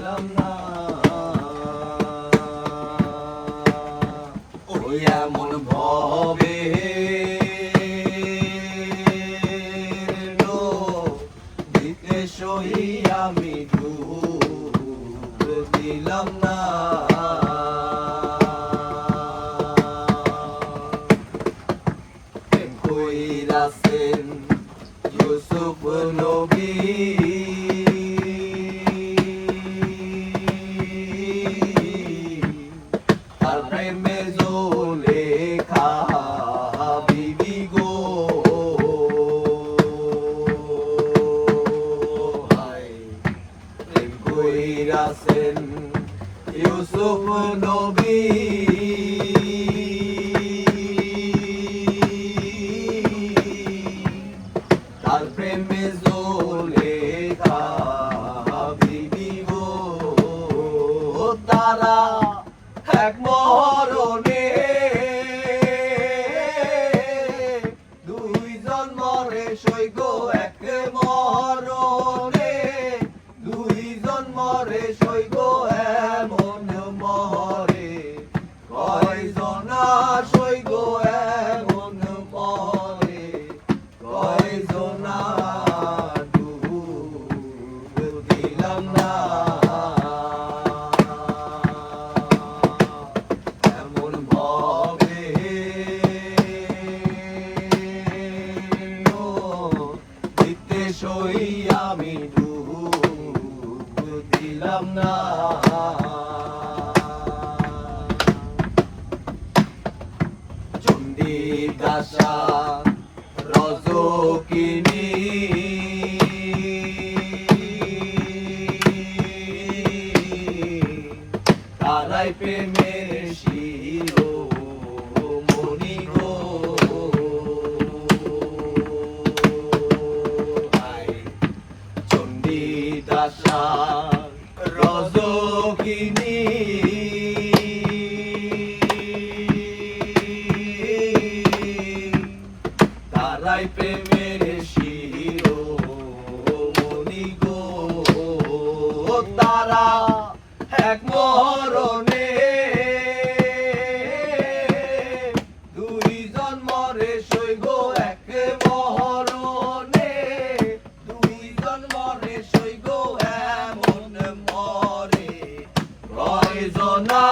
দিলাম না ওই এমন ভবে দিতে সহি আমি ডুব দিলাম না কইরাছেন ইউসুফ নবী তার প্রেমে জোলেখা বিবি গো হায় প্রেম কইরাছেন ইউসুফ নবী তার প্রেমে জোলেখা বিবি গো তারা এক মরণে দুইজন মরে সৈগ এক মরণে দুইজন মরে সৈগ এমন মরে কয়জনা সৈগ এমন মরে কয়জনা ডুব দিলাম না এমন ভবে দিতে সই আমি ডুব দিলাম না চণ্ডী দাসা রজকিনী তারাই প্রেমের শিরোমণি গো হায় চণ্ডী দাসা রজকিনী তারাই প্রেমের শিরোমণি গো তারা এক মরণে দুইজন মরে সৈগ এক মরণে দুইজন মরে সৈগ এমন মরে কয়জনা